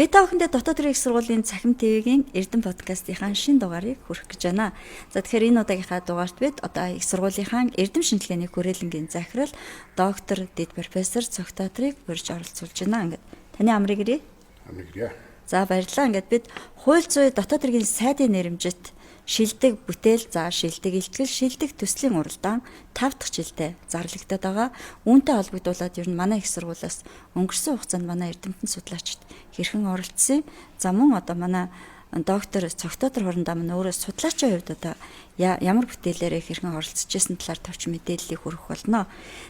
Би та бүхэндээ дотоод төрийн их сургуулийн цахим ТV-гийн Эрдэнэ подкастынхаа шинэ дугаарыг хүргэх гэж байна. За тэгэхээр энэ удаагийнхаа дугаарт бид одоо их сургуулийнхаа Эрдэм шинжилгээний хүрээлэнгийн захирал доктор дэд профессор Цогтоотрыг урьж оролцуулж байна. Ингээд таны амрыг ирээ. Амрыг. За баярлалаа. Ингээд бид хууль зүйн дотоод төрийн сайдын нэрэмжит шилдэг бүтээл, шилдэг илтгэл, шилдэг төслийн уралдаан 5 дахь жилдээ зарлагдаад байгаа. Үүнтэй холбогдуулаад ер нь манай их сургуулиас өнгөрсөн хугацаанд манай эрдэмтэн судлаачид хэрхэн оролцсон. За мөн одоо манай доктор Цогтоотор хорондоо мань өөрөө судлаачийн хувьд одоо ямар бүтээлээрээ хэрхэн оролцож байсан талаар товч мэдээллийг хүргэх болно.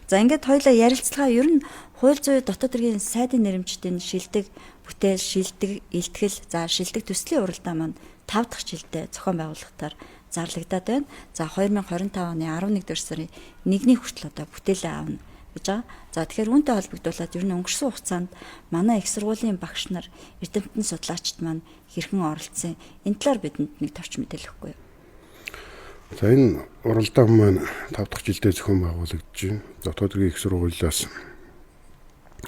За ингээд хоёулаа ярилцлагаа ер нь хууль зүйн дотоод төрийн сайдын нэрэмжтийн шилдэг бүтээл, шилдэг илтгэл, шилдэг төслийн уралдаан маань 5 дахь жилдээ зохион байгуулалтаар зарлагдаад байна. За 2025 оны 11 дугаар сарын 1-ний хүртэл одоо бүтээлээ аавна гэж байгаа. За тэгэхээр үүнтэй холбогдуулаад ер нь өнгөрсөн хугацаанд манай их сургуулийн багш нар эрдэмтэн судлаачид маань хэрхэн оролцсон. Энэ талаар бидэнд нэг товч мэдээлэл өгөхгүй юу? За энэ уралдаан маань 5 дахь жилдээ зохион байгуулагдаж байна. Дотоод төрийн их сургуулиас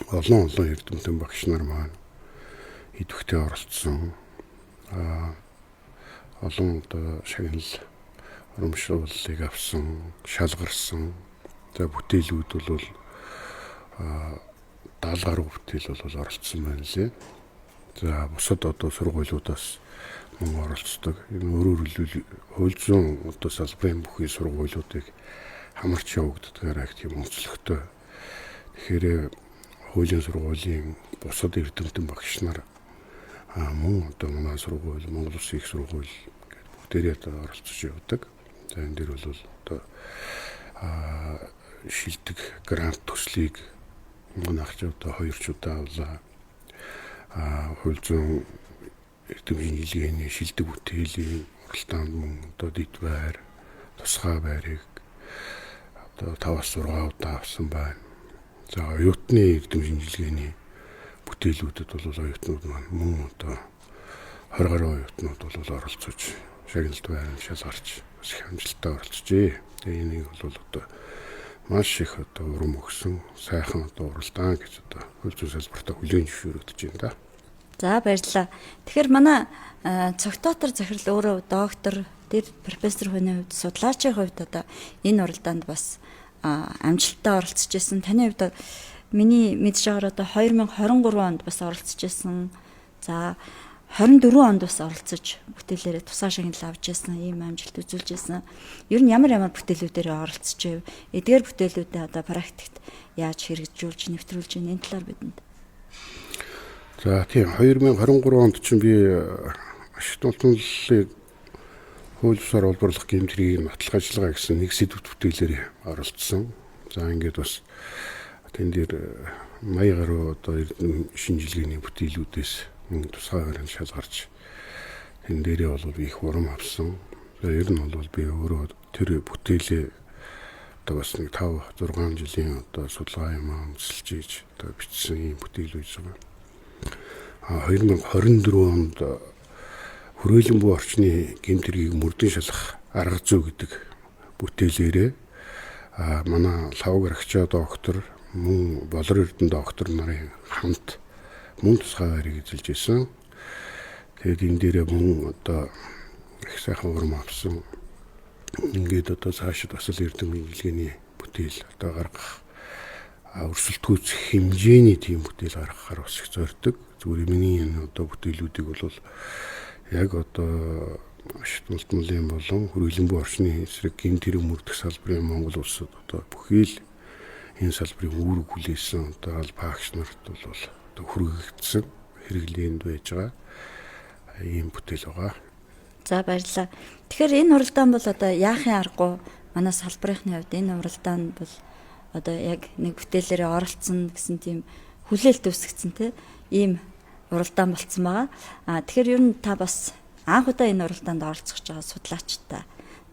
олон эрдэмтэн багш нар маань идэвхтэй оролцсон. Олон шагнал урамшууллыг авсан, шалгарсан. За бүтээлүүд бол 70 гаруй бүтээл бол оролцсон байна лээ. За бусад сургуулиудаас мөн оролцдог. Энэ өөрөөр хэлбэл хууль зүйн салбарын бүхий сургуулиудыг хамарч явагддгаар гэх юм онцлогтой. Тэгэхээр хуулийн сургуулийн бусад эрдэмтэн багш нар мөн манай сургууль, Монгол Улсын их сургууль бүгдээрээ оролцож явдаг. За энэ дээр бол шилдэг грант төслийг манайх хоёрчудаа авлаа. Хууль зүйн эрдэмтэн шинжилгээний шилдэг бүтээлийн уралдаанд мөн дид байр, тусгай байрыг 5-6 удаа авсан байна. За оюутны эрдэмтэн шинжилгээний бүтээлүүдэд бол оюутнууд маань мөн 20 гаруй оюутнууд бол оролцож шагналт байранд шалгарч их амжилттай оролцжээ. Тэгээ энийг бол маш их урам өгсөн сайхан уралдаан гэж хууль зүйн салбартаа хүлээн зөвшөөрөгдөж байна да. За баярлалаа. Тэгэхээр манай Цогтоотор захирал өөрөө доктор, дэд профессор хүний хувьд судлаачийн хувьд энэ уралдаанд бас амжилттай оролцож байсан. Таны хувьд миний мэдж байгаагаар 2023 онд бас оролцож байсан. За 24 онд бас оролцож бүтээлээрээ тусгай шагнал авч байсан, ийм амжилт үзүүлж байсан. Ер нь ямар бүтээлүүдээр оролцож байв? Эдгээр бүтээлүүдээ практикт яаж хэрэгжүүлж, нэвтрүүлж байна? Энэ талаар бидэнд. За тийм 2023 онд чинь би ашигт улмлыг хууль ёсоор олборлох гэмтрийн нотлох ажиллагаа гэсэн нэг сэдвт бүтээлээр оролцсон. За ингээд бас тэн дээр 80 гаруй эрдэнэ шинжилгээний бүтээлүүдээс тусгай байранд шалгарч энэ дээрээ бол би их урам авсан. За ер нь бол би өөрөө тэр бүтээлээ бас нэг 5-6 жилийн судалгаа юм үндэслэж ийж бичсэн юм бүтээл үйж байгаа. 2024 онд хүрээлэн буй орчны гэмтрийг мөрдөн шалгах арга зүй гэдэг бүтээлээрээ манай лавграгчаа доктор мөн болор эрдэнэ доктор нарын хамт мөн тусгай байрыг эзэлж исэн. Тэгээд энэ дээрээ мөн их сайхан урам авсан. Ингээд цаашид бас л эрдэмтэн шинжилгээний бүтээл гаргах өрсөлдөхүйц хэмжээний тийм бүтээл гаргахаар бас их зорддог. Зүгээр миний энэ бүтээлүүдийг бол яг ашигт улмлын болон хүрээлэн буй орчны эсрэг гэмт хэрэг мөрдөх салбарын Монгол улсад бүхий л энэ салбарын үүрэг хүлээсэн багш нарт бол хүргэгдсэн хэрэглээнд байж байгаа ийм бүтээл байгаа. За баярлалаа. Тэгэхээр энэ уралдаан бол яахын аргагүй манай салбарынхны хувьд энэ уралдаан бол яг нэг бүтээлээрээ оролцсон гэсэн тийм хүлээлт үүсгэсэн ийм уралдаан болцсон байгаа. Тэгэхээр ер нь та бас анх удаа энэ уралдаанд оролцож байгаа судлаачтай.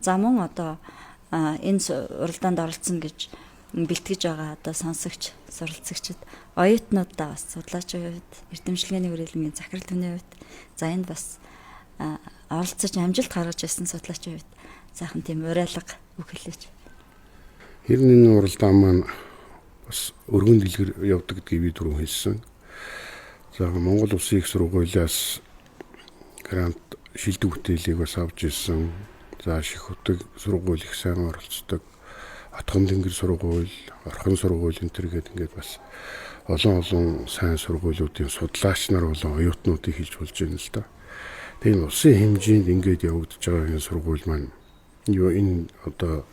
За мөн энэ уралдаанд оролцсон гэж бэлтгэж байгаа сонсогч, суралцагчид, оюутнуудаа бас судлаачийн хувьд, эрдэмшлэгээний хүрээлэнгийн захирал хүний хувьд за энд бас оролцож амжилт гаргаж ирсэн судлаачийн хувьд сайхан тийм уриалга үг хэлээч. Ер нь энэ уралдаан маань бас өргөн дэлгэр явдаг гэдгийг би түрүүн хэлсэн. За Монгол Улсын их сургуулиас грант шилдэг бүтээлийг бас авч ирсэн. За Ших Утаг сургууль их сайн оролцдог. Отгон тэнгэр сургууль, Орхон сургууль энэ төр гээд ингээд бас олон сайн сургуулиудын судлаач нар болон оюутнуудыг хийж болж байна л да. Тэгээ энэ улсын хэмжээнд ингээд явагдаж байгаа энэ сургууль маань энэ одоо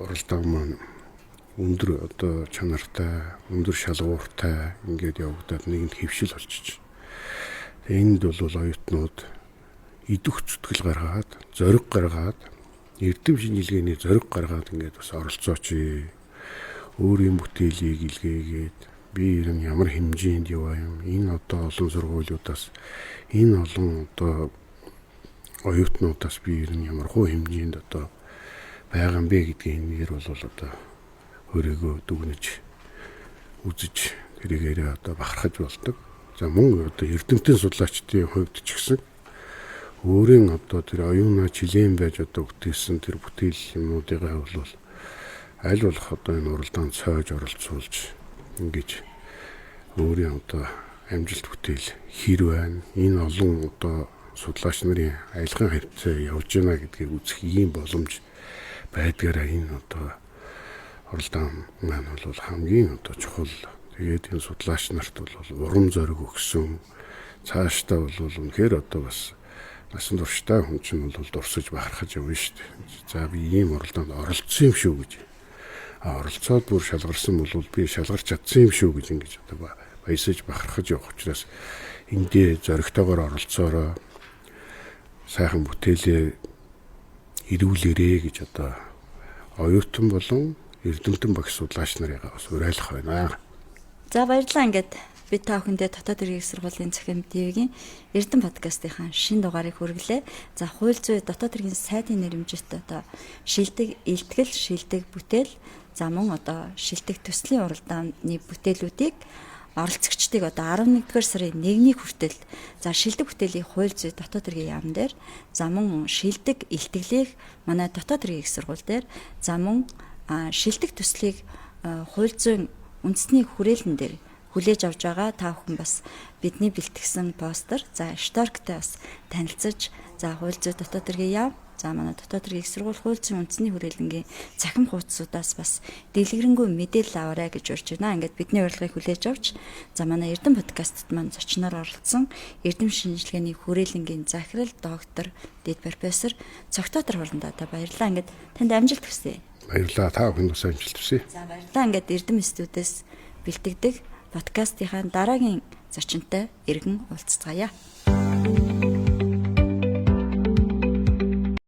оролдоо маань өндөр одоо чанартай, өндөр шалгууртай ингээд явагдаад нэгэнд хэвшил болчих. Энд бол оюутнууд идэх зүтгэл гаргаад, зориг гаргаад, эрдэм шинжилгээний зориг гаргаад ингээд бас оролцооч. Өөрийн бүтээлийг илгээгээд би ер нь ямар хэмжээнд яваа юм. Энэ одоо олон сургуулиудаас энэ олон одоо оюутнуудаас би ер нь ямар хөө хэмжээнд одоо байгаа юм бэ гэдгийг нэр бол одоо өөрийгөө дүгнэж үзэж тэрийгээр одоо бахархаж болдог. За мөн одоо эрдэмтэн судлаачдын хувьд ч гэсэн өөрийн одоо тэр оюунаа жилийн байж одоо бүтээсэн тэр бүтээл юмнуудыгаа бол аль болох одоо энэ уралдаанд цоож оролцуулж ингэж өөрийн одоо амжилт бүтээл хэр байна. Энэ олон одоо судлаач нарын аялхан харьцаа явж байна гэдгийг үзэх ийм боломж байдгаараа энэ одоо оролдоон маань бол хамгийн одоо чухал. Тэгээд энэ судлаач нарт бол урам зориг өгсөн. Цаашдаа бол үнэхээр одоо бас насан турштай хүн чинь бол дурсаж бахархаж явна шүү дээ. За би ийм оролдоонд оролцсон юм шүү гэж. Оролцоод бүр шалгарсан бол би шалгарч чадсан юм шүү гэж ингэж одоо баясаж бахархаж явах учраас эндээ зоригтойгоор оролцоороо сайхан бүтээлээ ирүүлээрээ гэж одоо оюутан болон эрдэмтэн багш судлаач нарыгаа бас уриалах байна. За баярлалаа. Ингээд би та бүхэндээ дотоод иргэний их сургуулийн цахим ТV-ийн Эрдэм подкастынхаа шинэ дугаарыг хүргэлээ. За хууль зүйн дотоод иргэний сайдын нэрэмжит одоо шилдэг илтгэл, шилдэг бүтээл, за мөн одоо шилдэг төслийн уралдааны бүтээлүүдийг оролцогчдыг одоо 11-р сарын 1-ний хүртэл за шилдэг бүтээлийн хууль зүйн дотоод иргэний яам дээр, за мөн шилдэг илтгэлийг манай дотоод иргэний их сургууль дээр, за мөн шилдэг төслийг хууль зүйн үндэсний хүрээлэн дээр хүлээж авч байгаа. Та бүхэн бас бидний бэлтгэсэн постэр, за шторктэй бас танилцаж, за хууль зүйн дотоод иргэний яам, за манай дотоод иргэний их сургууль хууль зүйн үндэсний хүрээлэнгийн цахим хуудасуудаас бас дэлгэрэнгүй мэдээлэл аваарай гэж урьж байна. Ингээд бидний урилгыг хүлээж авч, за манай Эрдэм подкастт маань зочноор оролцсон Эрдэм шинжилгээний хүрээлэнгийн захирал доктор, дэд профессор Цогтоотор хоолндоо та баярлалаа. Ингээд танд амжилт хүсье. Баярлалаа. Та бүхэнд бас амжилт хүсье. За баярлалаа. Ингээд Эрдэм студиэс бэлтгэдэг подкастынхаа дараагийн зочинтой иргэн уулзцаая.